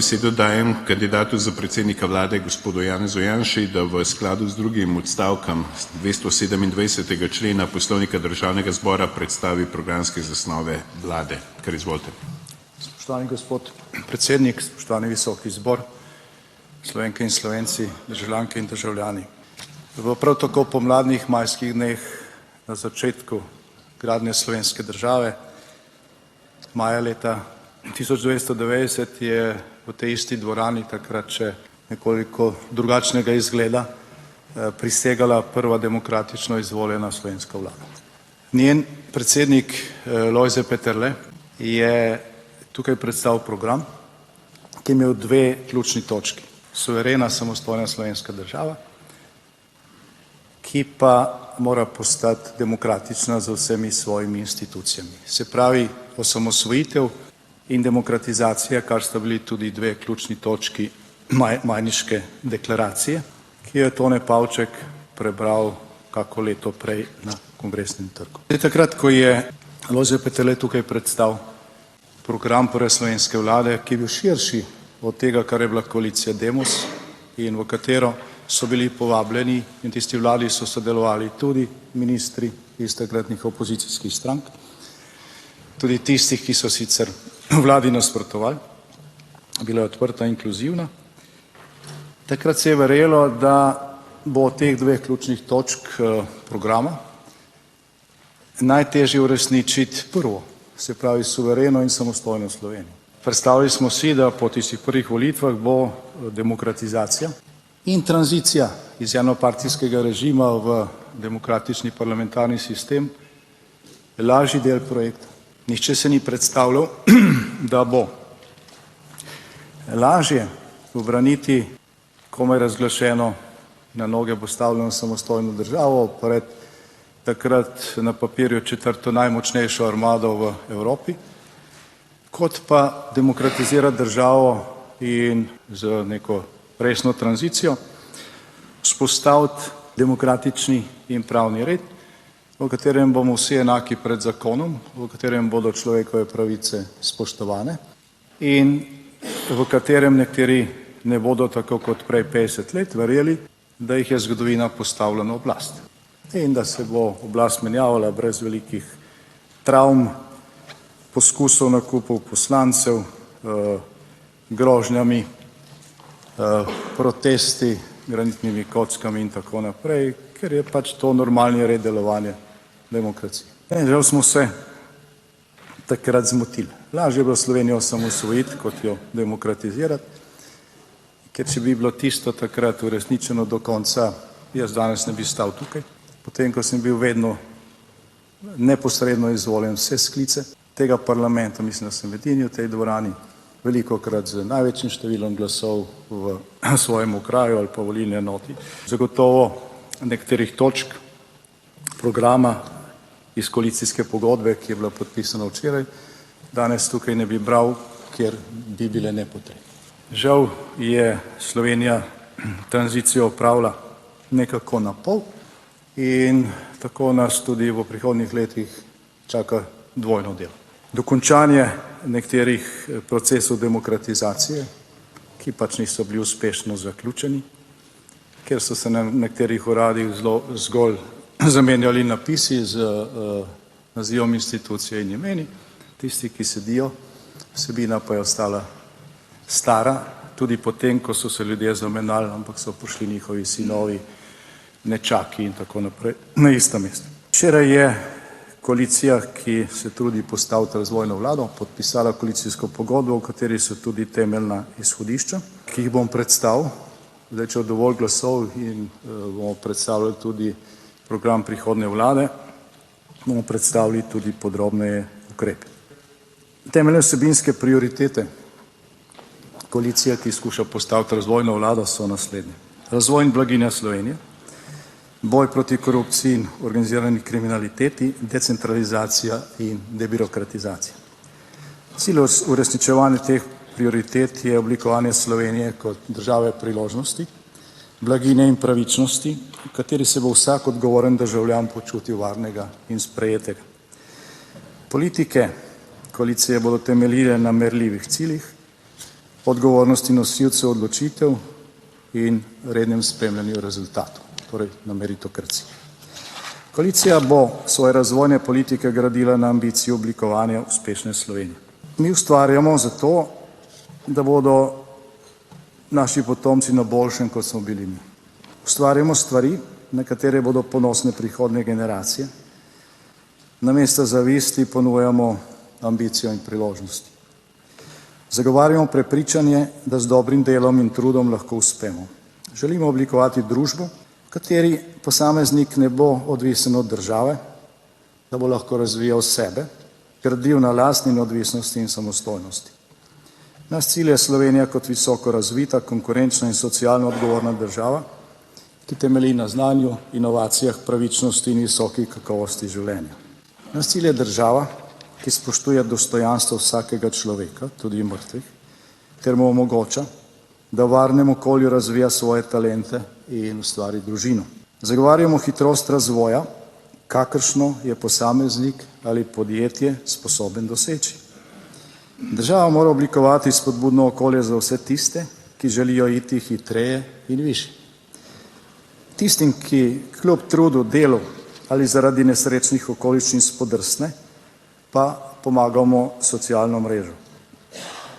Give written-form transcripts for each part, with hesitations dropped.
besedo dajem kandidatu za predsednika vlade, gospodu Janezu Janši, da v skladu z drugim odstavkom 227. člena Poslovnika Državnega zbora predstavi programske zasnove vlade. Kar izvolite. Spoštovani gospod predsednik, spoštovani visoki zbor, Slovenke in Slovenci, državljanke in državljani. V prav tako pomladnih majskih dneh na začetku gradnje slovenske države, maja leta 1990 je v tej isti dvorani, takrat še nekoliko drugačnega izgleda, prisegala prva demokratično izvoljena slovenska vlada. Njen predsednik Lojze Peterle je tukaj predstavil program, ki je imel dve ključni točki. Suverena, samostojna slovenska država, ki pa mora postati demokratična z vsemi svojimi institucijami. Se pravi, osamosvojitev in demokratizacija, kar sta bili tudi dve ključni točki Majniške deklaracije, ki jo je Tone Pavček prebral kako leto prej na Kongresnem trgu. Takrat, ko je Lojze Peterle tukaj predstavil program prve slovenske vlade, ki je bil širši od tega, kar je bila koalicija Demos in v katero so bili povabljeni in tisti vladi so sodelovali tudi ministri iz takratnih opozicijskih strank, tudi tistih, ki so sicer vladi nasprotovali, bila je odprta, inkluzivna. Takrat se je verjelo, da bo od teh dveh ključnih točk programa najtežje uresničiti prvo, se pravi suvereno in samostojno Slovenijo. Predstavljali smo si, da po tistih prvih volitvah bo demokratizacija in tranzicija iz enopartijskega režima v demokratični parlamentarni sistem lažji del projekta. Nihče se ni predstavljal, da bo lažje ubraniti komaj razglašeno na noge postavljeno samostojno državo pred takrat na papirju četrto najmočnejšo armado v Evropi, kot pa demokratizirati državo in z neko resno tranzicijo vzpostaviti demokratični in pravni red, v katerem bomo vsi enaki pred zakonom, v katerem bodo človekove pravice spoštovane in v katerem nekateri ne bodo tako kot prej 50 let verjeli, da jih je zgodovina postavila na oblast in da se bo oblast menjavala brez velikih travm, poskusov nakupov poslancev, grožnjami, protesti, granitnimi kockami in tako naprej, ker je pač to normalni red delovanja demokracije. Žal smo se takrat zmotili. Lažje je bilo Slovenijo osamosvojiti, kot jo demokratizirati, ker če bi bilo tisto takrat uresničeno do konca, jaz danes ne bi stal tukaj. Potem, ko sem bil vedno neposredno izvoljen vse sklice tega parlamenta, mislim, da sem edini v tej dvorani, velikokrat z največjim številom glasov v svojem okraju ali pa volilni enoti. Zagotovo nekaterih točk programa iz koalicijske pogodbe, ki je bila podpisana včeraj, danes tukaj ne bi bral, ker bi bile nepotrebne. Žal je Slovenija tranzicijo opravila nekako na pol in tako nas tudi v prihodnjih letih čaka dvojno delo. Dokončanje nekaterih procesov demokratizacije, ki pač niso bili uspešno zaključeni, ker so se na nekaterih uradih zgolj zamenjali napisi z nazivom institucije in imeni, tisti, ki sedijo, vsebina pa je ostala stara, tudi potem, ko so se ljudje zamenjali, ampak so prišli njihovi sinovi, nečaki in tako naprej na ista mesta. Včeraj je koalicija, ki se trudi postaviti razvojno vlado, podpisala koalicijsko pogodbo, v kateri so tudi temeljna izhodišča, ki jih bom predstavil. Zdaj, če bo dovolj glasov in bomo predstavili tudi program prihodnje vlade, bomo predstavili tudi podrobneje ukrepe. Temeljne vsebinske prioritete koalicije, ki skuša postaviti razvojno vlado, so naslednje. Razvoj in blaginja Slovenije, boj proti korupciji in organizirani kriminaliteti, decentralizacija in debirokratizacija. Cilj uresničevanja teh prioritet je oblikovanje Slovenije kot države priložnosti, blaginje in pravičnosti, v kateri se bo vsak odgovoren državljan počutil varnega in sprejetega. Politike koalicije bodo temeljile na merljivih ciljih, odgovornosti nosilcev odločitev in rednem spremljanju rezultatov, torej na meritokraciji. Koalicija bo svoje razvojne politike gradila na ambiciji oblikovanja uspešne Slovenije. Mi ustvarjamo zato, da bodo naši potomci na boljšem, kot smo bili mi. Ustvarjamo stvari, na katere bodo ponosne prihodnje generacije. Namesto zavisti ponujamo ambicijo in priložnosti. Zagovarjamo prepričanje, da z dobrim delom in trudom lahko uspemo. Želimo oblikovati družbo, v kateri posameznik ne bo odvisen od države, da bo lahko razvijal sebe, gradil na lastni neodvisnosti in samostojnosti. Naš cilj je Slovenija kot visoko razvita, konkurenčna in socialno odgovorna država, ki temelji na znanju, inovacijah, pravičnosti in visoki kakovosti življenja. Naš cilj je država, ki spoštuje dostojanstvo vsakega človeka, tudi mrtvih, ter mu omogoča, da v varnem okolju razvija svoje talente in ustvari družino. Zagovarjamo hitrost razvoja, kakršno je posameznik ali podjetje sposoben doseči. Država mora oblikovati spodbudno okolje za vse tiste, ki želijo iti hitreje in višje. Tistim, ki kljub trudu, delu ali zaradi nesrečnih okoliščin spodrsne, pa pomagamo socialno mrežo.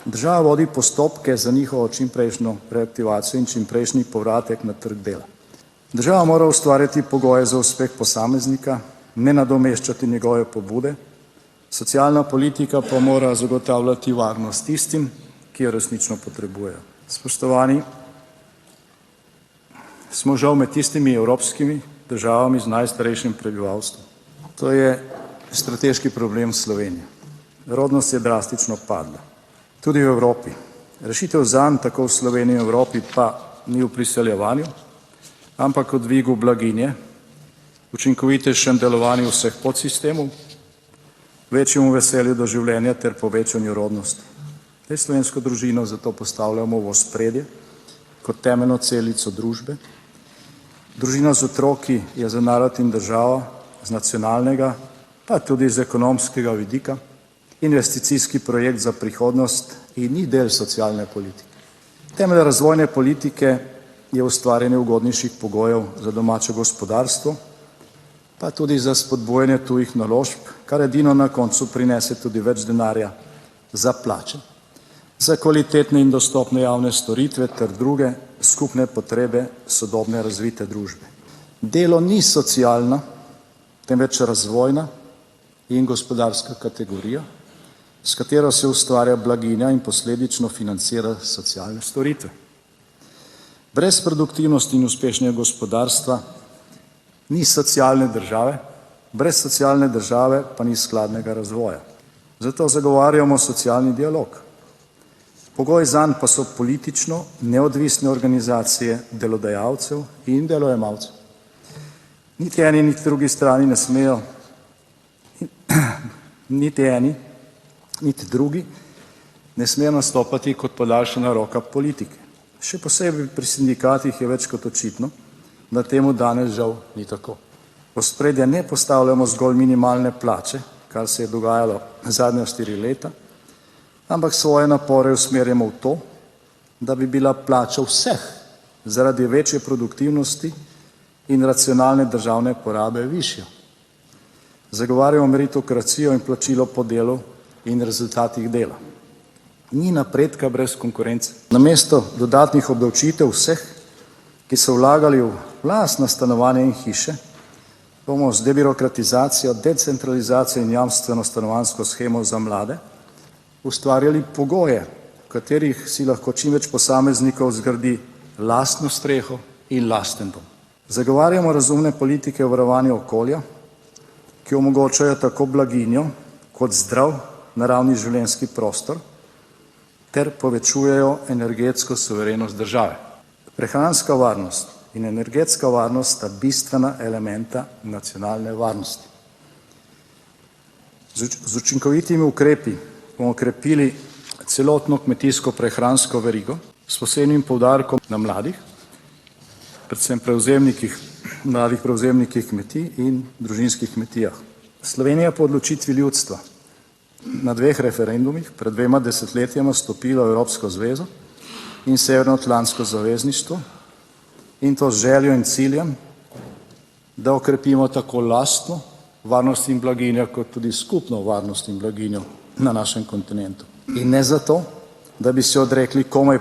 Država vodi postopke za njihovo čimprejšnjo reaktivacijo in čimprejšnji povratek na trg dela. Država mora ustvarjati pogoje za uspeh posameznika, ne nadomeščati njegove pobude, socialna politika pa mora zagotavljati varnost tistim, ki jo resnično potrebujejo. Spoštovani, smo žal med tistimi evropskimi državami z najstarejšim prebivalstvom. To je strateški problem Slovenije. Rodnost je drastično padla. Tudi v Evropi. Rešitev zanj, tako v Sloveniji in Evropi, pa ni v priseljevanju, ampak v dvigu blaginje, učinkovitejšem delovanju vseh podsistemov, večjemu veselju do življenja ter povečanju rodnosti. Slovensko družino zato postavljamo v ospredje kot temeljno celico družbe. Družina z otroki je za narod in državo z nacionalnega, pa tudi z ekonomskega vidika, investicijski projekt za prihodnost in ni del socialne politike. Temelj razvojne politike je ustvarjanje ugodnejših pogojev za domače gospodarstvo, pa tudi za spodbujanje tujih naložb, kar edino na koncu prinese tudi več denarja za plače, za kvalitetne in dostopne javne storitve ter druge skupne potrebe sodobne razvite družbe. Delo ni socialna, temveč razvojna in gospodarska kategorija, s katero se ustvarja blaginja in posledično financira socialne storitve. Brez produktivnosti in uspešnega gospodarstva ni socialne države, brez socialne države pa ni skladnega razvoja. Zato zagovarjamo socialni dialog. Pogoj zanj pa so politično neodvisne organizacije delodajalcev in delojemalcev. Niti eni, niti drugi strani ne smejo, niti eni, niti drugi ne smejo nastopati kot podaljšana roka politike. Še posebej pri sindikatih je več kot očitno, da temu danes žal ni tako. V ospredje ne postavljamo zgolj minimalne plače, kar se je dogajalo zadnja 4 leta, ampak svoje napore usmerjamo v to, da bi bila plača vseh zaradi večje produktivnosti in racionalne državne porabe višja. Zagovarjamo meritokracijo in plačilo po delu in rezultatih dela. Ni napredka brez konkurence. Namesto dodatnih obdavčitev vseh, ki so vlagali v lastna stanovanja in hiše, bomo z debirokratizacijo, decentralizacijo in jamstveno stanovanjsko shemo za mlade ustvarjali pogoje, v katerih si lahko čim več posameznikov zgradi lastno streho in lasten dom. Zagovarjamo razumne politike varovanja okolja, ki omogočajo tako blaginjo kot zdrav naravni življenjski prostor ter povečujejo energetsko suverenost države. Prehranska varnost in energetska varnost sta bistvena elementa nacionalne varnosti. Z učinkovitimi ukrepi bomo krepili celotno kmetijsko-prehransko verigo s posebnim poudarkom na mladih, predvsem mladih prevzemnikih kmetij in družinskih kmetijah. Slovenija po odločitvi ljudstva na 2 referendumih pred 2 desetletjema stopila v Evropsko zvezo in Severnoatlantsko zavezništvo, in to z željo in ciljem, da okrepimo tako lastno varnost in blaginjo, kot tudi skupno varnost in blaginjo na našem kontinentu. In ne zato, da bi se odrekli komaj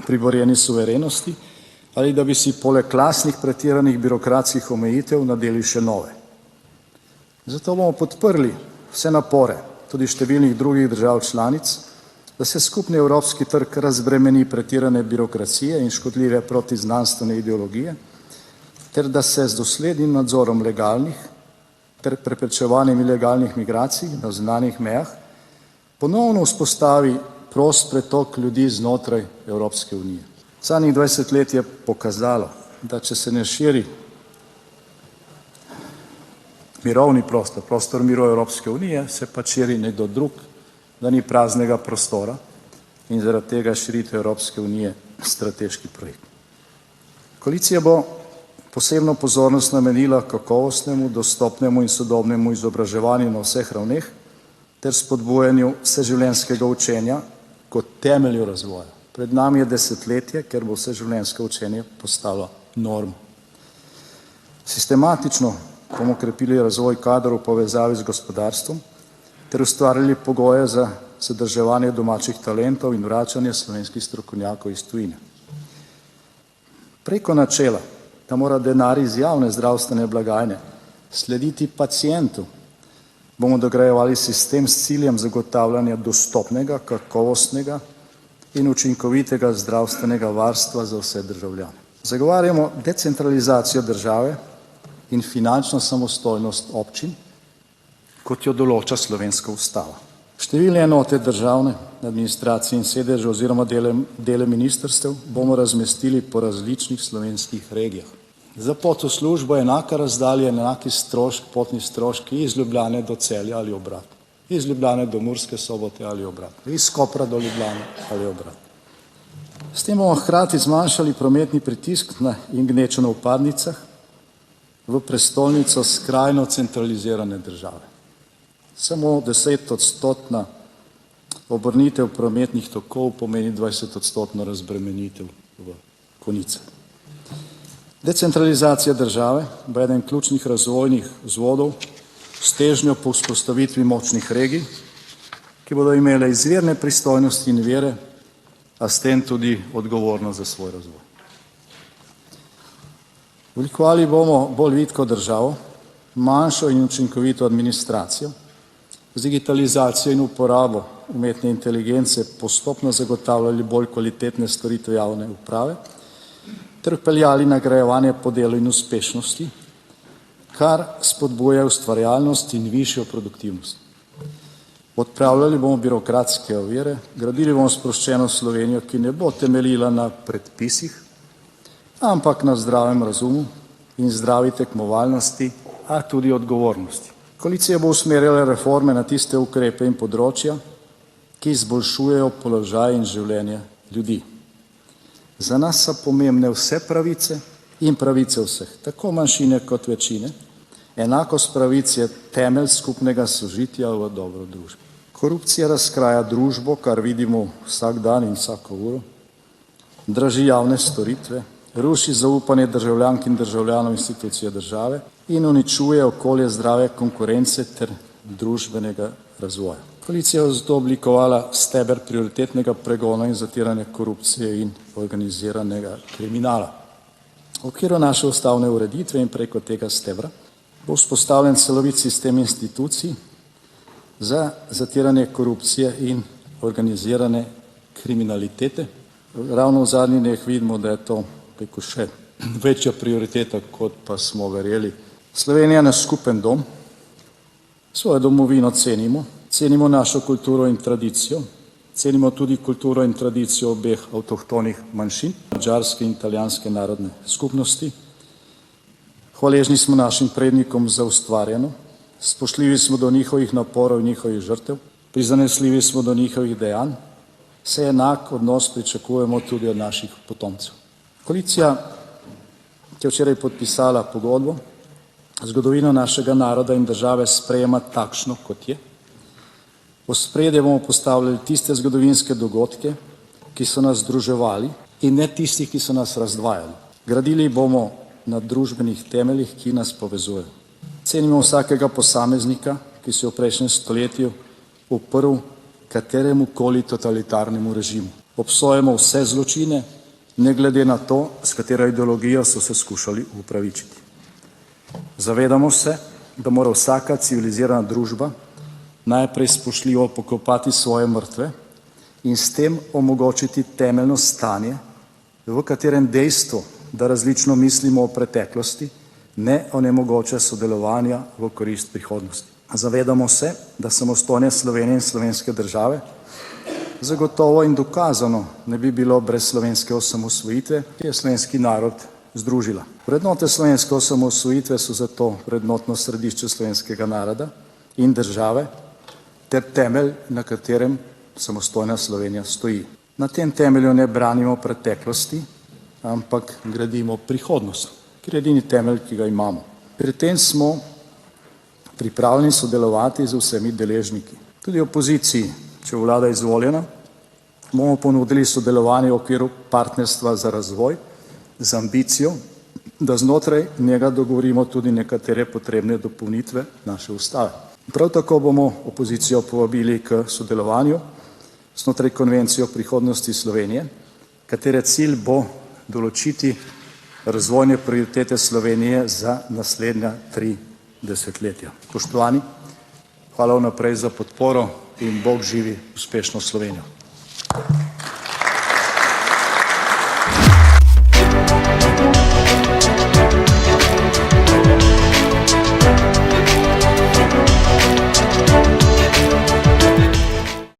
priborjeni suverenosti ali da bi si poleg klasnih pretiranih birokratskih omejitev nadeli še nove. Zato bomo podprli vse napore, tudi številnih drugih držav članic, da se skupni evropski trg razbremeni pretirane birokracije in škodljive protiznanstvene ideologije, ter da se z doslednim nadzorom legalnih ter preprečevanjem ilegalnih migracij na zunanjih mejah ponovno vzpostavi prost pretok ljudi znotraj Evropske unije. Zadnjih 20 let je pokazalo, da če se ne širi mirovni prostor, prostor miru Evropske unije, se pa širi nekdo drug, da ni praznega prostora in zaradi tega širitev Evropske unije strateški projekt. Koalicija bo posebno pozornost namenila kakovostnemu, dostopnemu in sodobnemu izobraževanju na vseh ravneh ter spodbujanju vseživljenjskega učenja kot temelju razvoja. Pred nami je desetletje, ker bo vseživljenjsko učenje postalo norma. Sistematično bomo krepili razvoj kadrov v povezavi z gospodarstvom ter ustvarili pogoje za zadrževanje domačih talentov in vračanje slovenskih strokovnjakov iz tujine. Preko načela, da mora denar iz javne zdravstvene blagajne slediti pacientu, bomo dograjevali sistem s ciljem zagotavljanja dostopnega, kakovostnega in učinkovitega zdravstvenega varstva za vse državljane. Zagovarjamo decentralizacijo države in finančno samostojnost občin, kot jo določa slovenska ustava. Številne enote državne administracije in sedeže oziroma dele ministrstev bomo razmestili po različnih slovenskih regijah. Za pot v službo enaka razdalja, enaki potni stroški iz Ljubljane do Celja ali obratno, iz Ljubljane do Murske Sobote ali obratno, iz Kopra do Ljubljane ali obratno. S tem bomo hkrati zmanjšali prometni pritisk in gnečo na vpadnicah v prestolnico skrajno centralizirane države. Samo 10-odstotna obrnitev prometnih tokov pomeni 20-odstotno razbremenitev v konicah. Decentralizacija države bo eden ključnih razvojnih vzvodov s težnjo po vzpostavitvi močnih regij, ki bodo imele izvirne pristojnosti in vire, a s tem tudi odgovornost za svoj razvoj. Oblikovali bomo bolj vitko državo, manjšo in učinkovito administracijo, z digitalizacijo in uporabo umetne inteligence postopno zagotavljali bolj kvalitetne storitve javne uprave ter vpeljali nagrajevanje po delu in uspešnosti, kar spodbuja ustvarjalnost in višjo produktivnost. Odpravljali bomo birokratske ovire, gradili bomo sproščeno Slovenijo, ki ne bo temeljila na predpisih, ampak na zdravem razumu in zdravi tekmovalnosti, a tudi odgovornosti. Koalicija bo usmerjala reforme na tiste ukrepe in področja, ki izboljšujejo položaj in življenje ljudi. Za nas so pomembne vse pravice in pravice vseh, tako manjšine kot večine. Enakost pravic je temelj skupnega sožitja v dobro družbo. Korupcija razkraja družbo, kar vidimo vsak dan in vsako uro, draži javne storitve, ruši zaupanje državljank in državljanov institucije države in uničuje okolje zdrave konkurence ter družbenega razvoja. Koalicija je zato oblikovala steber prioritetnega pregona in zatiranja korupcije in organiziranega kriminala. V okviru naše ustavne ureditve in preko tega stebra bo vzpostavljen celovit sistem institucij za zatiranje korupcije in organizirane kriminalitete. Ravno v zadnjih dneh vidimo, da je to še večja prioriteta, kot pa smo verjeli. Slovenija je naš skupen dom, svojo domovino cenimo našo kulturo in tradicijo, cenimo tudi kulturo in tradicijo obeh avtohtonih manjšin, madžarske in italijanske narodne skupnosti. Hvaležni smo našim prednikom za ustvarjeno, spoštljivi smo do njihovih naporov in njihovih žrtev, prizanesljivi smo do njihovih dejanj, se enak odnos pričakujemo tudi od naših potomcev. Koalicija, ki je včeraj podpisala pogodbo, zgodovino našega naroda in države sprejema takšno, kot je. V ospredje bomo postavljali tiste zgodovinske dogodke, ki so nas združevali, in ne tistih, ki so nas razdvajali. Gradili bomo na družbenih temeljih, ki nas povezujejo. Cenimo vsakega posameznika, ki se je v prejšnjem stoletju uprl kateremu koli totalitarnemu režimu. Obsojamo vse zločine, ne glede na to, s katero ideologijo so se skušali upravičiti. Zavedamo se, da mora vsaka civilizirana družba najprej spoštljivo pokopati svoje mrtve in s tem omogočiti temeljno stanje, v katerem dejstvo, da različno mislimo o preteklosti, ne onemogoča sodelovanja v korist prihodnosti. Zavedamo se, da samostojne Slovenije in slovenske države zagotovo in dokazano ne bi bilo brez slovenske osamosvojitve, ki je slovenski narod združila. Vrednote slovenske osamosvojitve so zato vrednotno središče slovenskega naroda in države ter temelj, na katerem samostojna Slovenija stoji. Na tem temelju ne branimo preteklosti, ampak gradimo prihodnost, ker je edini temelj, ki ga imamo. Pri tem smo pripravljeni sodelovati z vsemi deležniki. Tudi opoziciji, če bo vlada izvoljena, bomo ponudili sodelovanje v okviru partnerstva za razvoj z ambicijo, da znotraj njega dogovorimo tudi nekatere potrebne dopolnitve naše ustave. Prav tako bomo opozicijo povabili k sodelovanju znotraj konvencije o prihodnosti Slovenije, katere cilj bo določiti razvojne prioritete Slovenije za naslednja 3 desetletja. Spoštovani, hvala vnaprej za podporo in Bog živi uspešno Slovenijo.